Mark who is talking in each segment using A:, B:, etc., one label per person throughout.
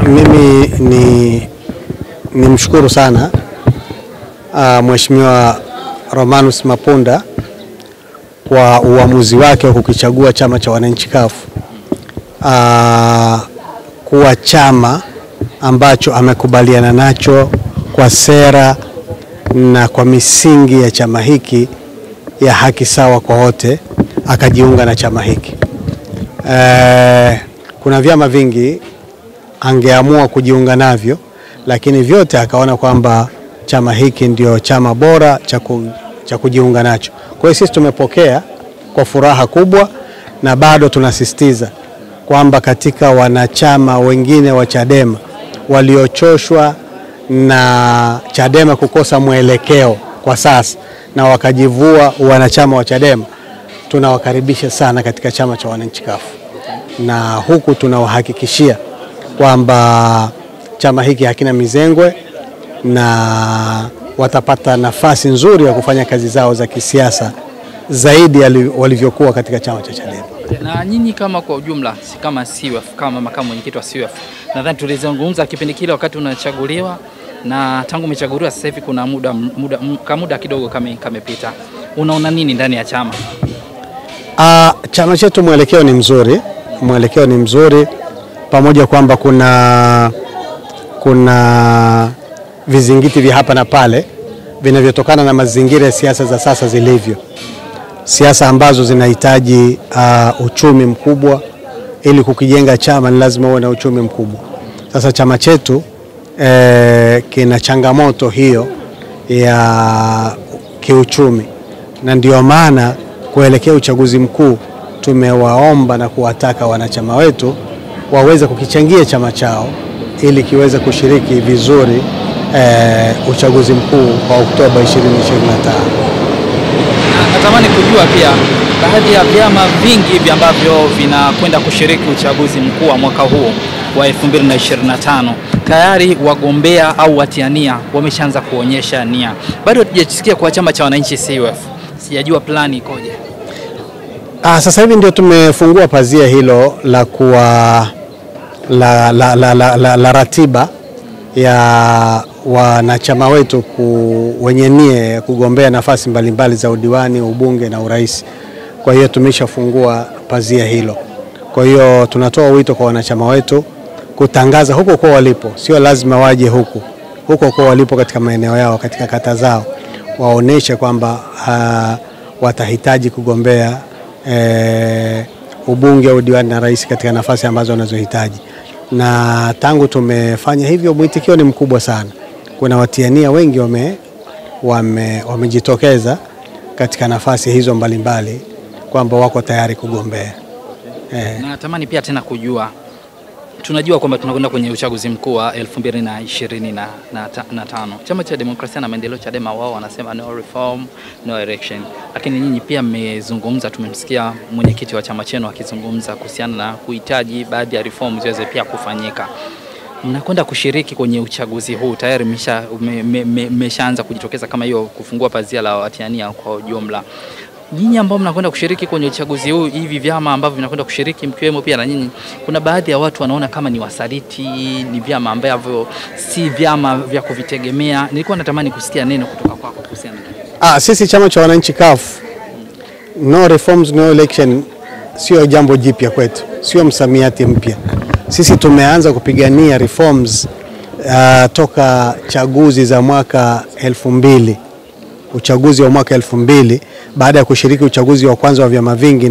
A: Mimi ni mshukuru sana Mheshimiwa Romanus Mapunda kwa uamuzi wake wa kukichagua chama cha wananchi CUF kuwa chama ambacho amekubaliana nacho kwa sera na kwa misingi ya chama hiki ya haki sawa kwa wote, akajiunga na chama hiki. Kuna vyama vingi angeamua kujiunga navyo, lakini vyote akaona kwamba chama hiki ndio chama bora cha kujiunga nacho. Kwa hiyo sisi tumepokea kwa furaha kubwa, na bado tunasisitiza kwamba katika wanachama wengine wa Chadema waliochoshwa na Chadema kukosa mwelekeo kwa sasa na wakajivua wanachama wa Chadema, tunawakaribisha sana katika chama cha wananchi CUF, na huku tunawahakikishia kwamba chama hiki hakina mizengwe na watapata nafasi nzuri ya kufanya kazi zao za kisiasa zaidi walivyokuwa katika chama cha Chadema.
B: Na nyinyi kama kwa ujumla, kama CUF, kama makamu mwenyekiti wa CUF, nadhani tulizungumza kipindi kile wakati unachaguliwa, na tangu umechaguliwa sasa hivi kuna muda kidogo kamepita. Unaona nini ndani ya chama?
A: Chama chetu mwelekeo ni mzuri, pamoja kwamba kuna vizingiti vya hapa na pale vinavyotokana na mazingira ya siasa za sasa zilivyo. Siasa ambazo zinahitaji uchumi mkubwa. Ili kukijenga chama ni lazima uwe na uchumi mkubwa. Sasa chama chetu kina changamoto hiyo ya kiuchumi, na ndio maana kuelekea uchaguzi mkuu tumewaomba na kuwataka wanachama wetu waweze kukichangia chama chao ili kiweze kushiriki vizuri uchaguzi mkuu wa Oktoba 2025.
B: Natamani kujua pia baadhi ya vyama vingi ambavyo vinakwenda kushiriki uchaguzi mkuu wa mwaka huu wa 2025 tayari wagombea au watiania wameshaanza kuonyesha nia. Bado hatujasikia kwa chama cha wananchi CUF. Sijajua plani ikoje.
A: Sasa hivi ndio tumefungua pazia hilo la kuwa la ratiba ya wanachama wetu wenye nia ya kugombea nafasi mbalimbali za udiwani, ubunge na urais. Kwa hiyo tumeshafungua pazia hilo. Kwa hiyo tunatoa wito kwa wanachama wetu kutangaza huko kwa walipo, sio lazima waje huko kwa walipo katika maeneo yao, katika kata zao, waoneshe kwamba watahitaji kugombea ubunge au udiwani na rais katika nafasi ambazo wanazohitaji. Na tangu tumefanya hivyo mwitikio ni mkubwa sana. Kuna watiania wengi wamejitokeza katika nafasi hizo mbalimbali kwamba wako tayari kugombea.
B: Na natamani pia tena kujua, tunajua kwamba tunakwenda kwenye uchaguzi mkuu wa 2025. Chama cha Demokrasia na Maendeleo Chadema wao wanasema no reform, no election. Lakini nyinyi pia mmezungumza, tumemsikia mwenyekiti wa chama chenu akizungumza kuhusiana na kuhitaji baadhi ya reforms ziweze pia kufanyika. Mnakwenda kushiriki kwenye uchaguzi huu, tayari mmeshaanza kujitokeza kama hiyo kufungua pazia la watiania kwa ujumla. Nyinyi ambao mnakwenda kushiriki kwenye uchaguzi huu, hivi vyama ambavyo vinakwenda kushiriki mkiwemo pia na nyinyi, kuna baadhi ya watu wanaona kama ni wasaliti, ni vyama ambavyo si vyama vya kuvitegemea. Nilikuwa natamani kusikia neno kutoka kwako kuhusiana na
A: sisi chama cha wananchi CUF, no reforms no election sio jambo jipya kwetu, sio msamiati mpya. Sisi tumeanza kupigania reforms toka chaguzi za mwaka 2000. Uchaguzi wa mwaka 2000, baada ya kushiriki uchaguzi wa kwanza wa vyama vingi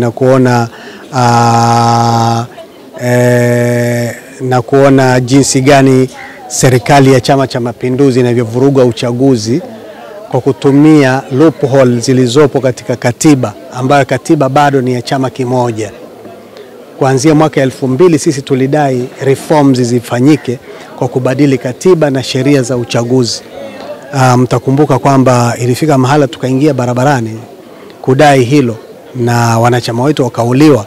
A: na kuona jinsi gani serikali ya Chama cha Mapinduzi inavyovuruga uchaguzi kwa kutumia loophole zilizopo katika katiba, ambayo katiba bado ni ya chama kimoja. Kuanzia mwaka 2000 sisi tulidai reforms zifanyike kwa kubadili katiba na sheria za uchaguzi. Mtakumbuka kwamba ilifika mahala tukaingia barabarani kudai hilo na wanachama wetu wakauliwa,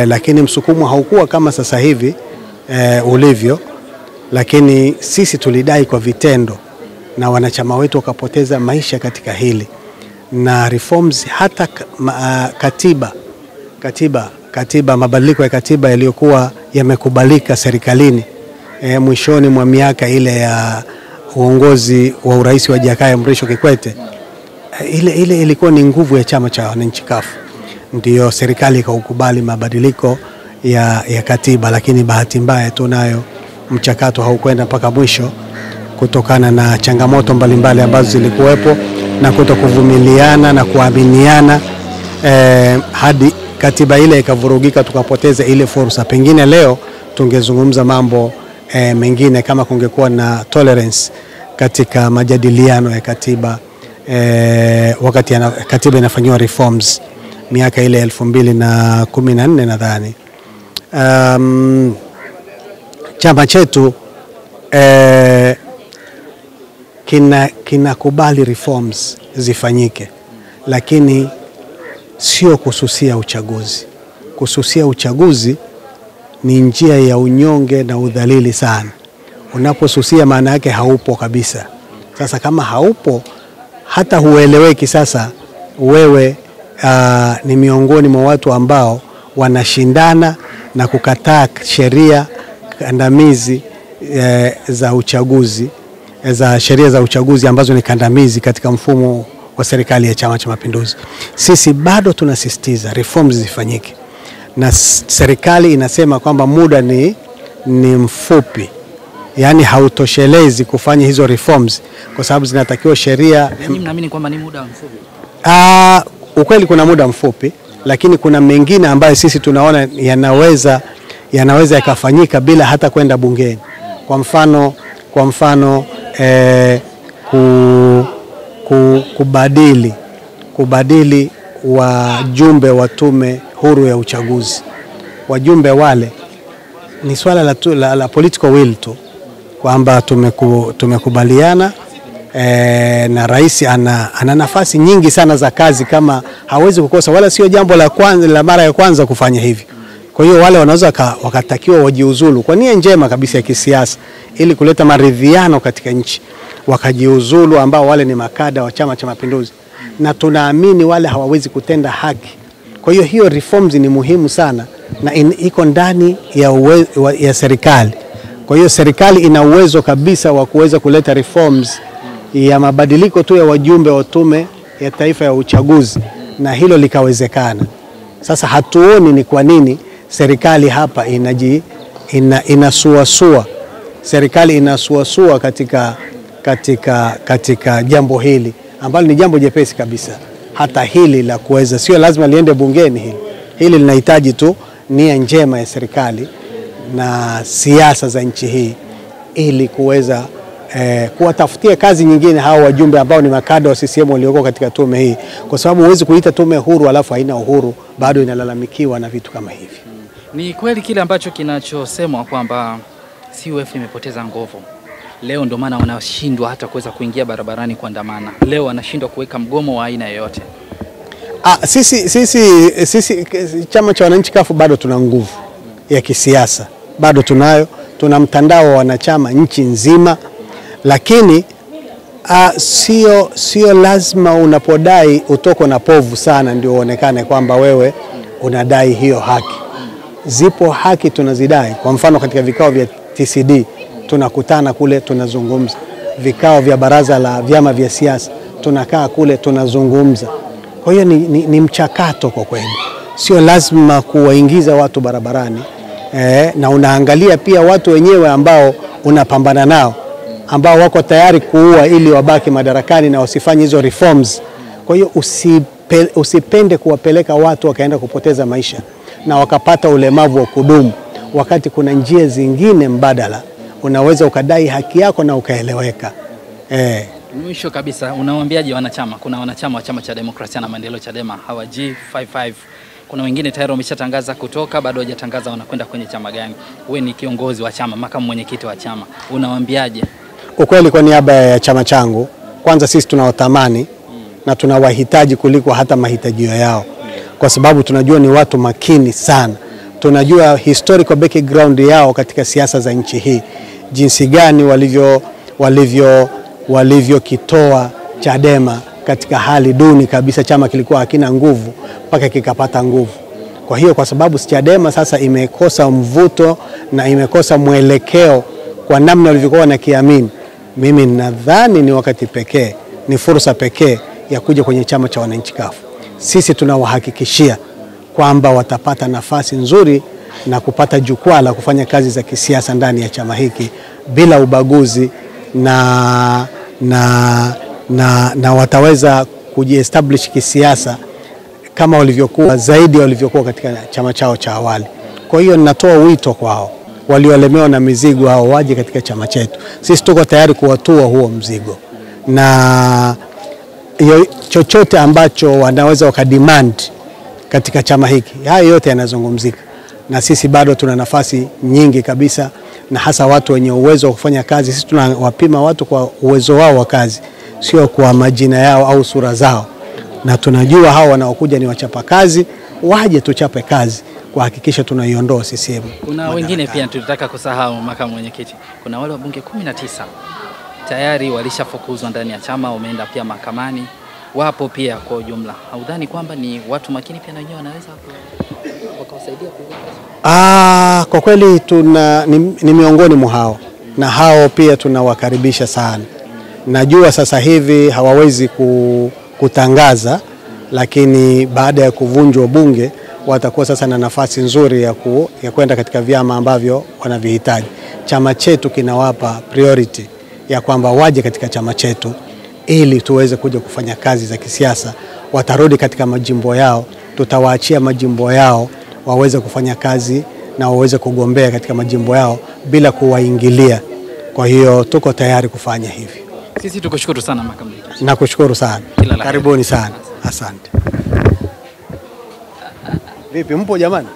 A: lakini msukumo haukuwa kama sasa hivi ulivyo, lakini sisi tulidai kwa vitendo na wanachama wetu wakapoteza maisha katika hili. Na reforms hata katiba, mabadiliko ya katiba yaliyokuwa yamekubalika serikalini mwishoni mwa miaka ile ya uongozi wa urais wa Jakaya Mrisho Kikwete, ile ilikuwa ni nguvu ya chama cha wananchi CUF. Ndio serikali ikakubali mabadiliko ya katiba, lakini bahati mbaya tunayo mchakato haukwenda mpaka mwisho kutokana na changamoto mbalimbali ambazo zilikuwepo na kutokuvumiliana na kuaminiana, hadi katiba ile ikavurugika, tukapoteza ile fursa. Pengine leo tungezungumza mambo mengine kama kungekuwa na tolerance katika majadiliano ya katiba, wakati katiba inafanywa reforms miaka ile 2014 nadhani. Chama chetu kinakubali reforms zifanyike, lakini sio kususia uchaguzi. Kususia uchaguzi ni njia ya unyonge na udhalili sana. Unaposusia maana yake haupo kabisa. Sasa kama haupo, hata hueleweki. Sasa wewe ni miongoni mwa watu ambao wanashindana na kukataa sheria kandamizi za uchaguzi, sheria za uchaguzi ambazo ni kandamizi katika mfumo wa serikali ya Chama cha Mapinduzi. Sisi bado tunasisitiza reforms zifanyike, na serikali inasema kwamba muda ni mfupi, yani hautoshelezi kufanya hizo reforms kwa sababu zinatakiwa sheria.
B: Mimi naamini kwamba ni muda mfupi.
A: Ukweli kuna muda mfupi, lakini kuna mengine ambayo sisi tunaona yanaweza yakafanyika bila hata kwenda bungeni. Kwa mfano kubadili wajumbe wa tume huru ya uchaguzi. Wajumbe wale ni swala la political will tu, kwamba tumekubaliana na rais ana nafasi nyingi sana za kazi, kama hawezi kukosa, wala sio jambo la mara ya kwanza kufanya hivi. Kwa hiyo wale wanaweza wakatakiwa wajiuzulu kwa nia njema kabisa ya kisiasa, ili kuleta maridhiano katika nchi, wakajiuzulu, ambao wale ni makada wa Chama cha Mapinduzi, na tunaamini wale hawawezi kutenda haki. Kwa hiyo reforms ni muhimu sana na iko ndani ya serikali. Kwa hiyo serikali ina uwezo kabisa wa kuweza kuleta reforms ya mabadiliko tu ya wajumbe wa tume ya taifa ya uchaguzi, na hilo likawezekana. Sasa hatuoni ni kwa nini serikali hapa inasuasua. Serikali inasuasua katika jambo hili ambalo ni jambo jepesi kabisa. Hata hili la kuweza, sio lazima liende bungeni. Hili linahitaji tu nia njema ya serikali na siasa za nchi hii, ili kuweza kuwatafutia kazi nyingine hao wajumbe ambao ni makada wa CCM walioko katika tume hii, kwa sababu huwezi kuita tume huru alafu haina uhuru, bado inalalamikiwa na vitu kama hivi.
B: Ni kweli kile ambacho kinachosemwa kwamba CUF imepoteza nguvu. Leo ndio maana wanashindwa hata kuweza kuingia barabarani kuandamana. Leo wanashindwa kuweka mgomo wa aina yoyote.
A: Sisi Chama cha Wananchi CUF bado tuna nguvu ya kisiasa. Bado tuna mtandao wa wanachama nchi nzima, lakini sio lazima unapodai utoko na povu sana ndio uonekane kwamba wewe unadai hiyo haki. Zipo haki tunazidai. Kwa mfano katika vikao vya TCD tunakutana kule tunazungumza. Vikao vya baraza la vyama vya siasa tunakaa kule tunazungumza. Kwa hiyo ni mchakato kwa kweli. Sio lazima kuwaingiza watu barabarani. Na unaangalia pia watu wenyewe ambao unapambana nao, ambao wako tayari kuua ili wabaki madarakani na wasifanye hizo reforms. Kwa hiyo usipende kuwapeleka watu wakaenda kupoteza maisha na wakapata ulemavu wa kudumu, wakati kuna njia zingine mbadala unaweza ukadai haki yako na ukaeleweka.
B: Mwisho kabisa, unawaambiaje wanachama? Kuna wanachama wa Chama cha Demokrasia na Maendeleo Chadema hawa G55. Kuna wengine tayari wameshatangaza kutoka, bado hawajatangaza wanakwenda kwenye chama gani. Wewe ni kiongozi wa chama, makamu mwenyekiti wa chama, unawaambiaje?
A: Ukweli kwa niaba ya chama changu, kwanza sisi tunawatamani na tunawahitaji kuliko hata mahitajio yao, kwa sababu tunajua ni watu makini sana. Tunajua historical background yao katika siasa za nchi hii, jinsi gani walivyokitoa Chadema katika hali duni kabisa. Chama kilikuwa hakina nguvu mpaka kikapata nguvu. Kwa hiyo kwa sababu Chadema sasa imekosa mvuto na imekosa mwelekeo kwa namna walivyokuwa wanakiamini, mimi nadhani ni wakati pekee, ni fursa pekee ya kuja kwenye chama cha wananchi CUF. Sisi tunawahakikishia kwamba watapata nafasi nzuri na kupata jukwaa la kufanya kazi za kisiasa ndani ya chama hiki bila ubaguzi na wataweza kujiestablish kisiasa kama walivyokuwa zaidi walivyokuwa katika chama chao cha awali. Kwa hiyo ninatoa wito kwao waliolemewa na mizigo hao waje katika chama chetu. Sisi tuko tayari kuwatua huo mzigo, na chochote ambacho wanaweza wakademand katika chama hiki, hayo yote yanazungumzika, na sisi bado tuna nafasi nyingi kabisa, na hasa watu wenye uwezo wa kufanya kazi. Sisi tunawapima watu kwa uwezo wao wa kazi, sio kwa majina yao au sura zao, na tunajua hao wanaokuja ni wachapa kazi, waje tuchape kazi kuhakikisha tunaiondoa CCM.
B: Kuna wengine pia tulitaka kusahau, makamu mwenyekiti, kuna wale wabunge 19 tayari walishafukuzwa ndani ya chama, wameenda pia mahakamani, wapo pia kwa ujumla. Haudhani kwamba ni watu makini pia na wenyewe wanaweza wakawasaidia kuweka?
A: Kwa kweli ni miongoni mwa hao, na hao pia tunawakaribisha sana. Najua sasa hivi hawawezi kutangaza, lakini baada ya kuvunjwa bunge watakuwa sasa na nafasi nzuri ya kwenda katika vyama ambavyo wanavihitaji. Chama chetu kinawapa priority ya kwamba waje katika chama chetu ili tuweze kuja kufanya kazi za kisiasa. Watarudi katika majimbo yao, tutawaachia majimbo yao waweze kufanya kazi na waweze kugombea katika majimbo yao bila kuwaingilia. Kwa hiyo tuko tayari kufanya hivi.
B: Sisi tukushukuru sana makamu.
A: Nakushukuru sana. Karibuni sana. Asante. Vipi mpo jamani?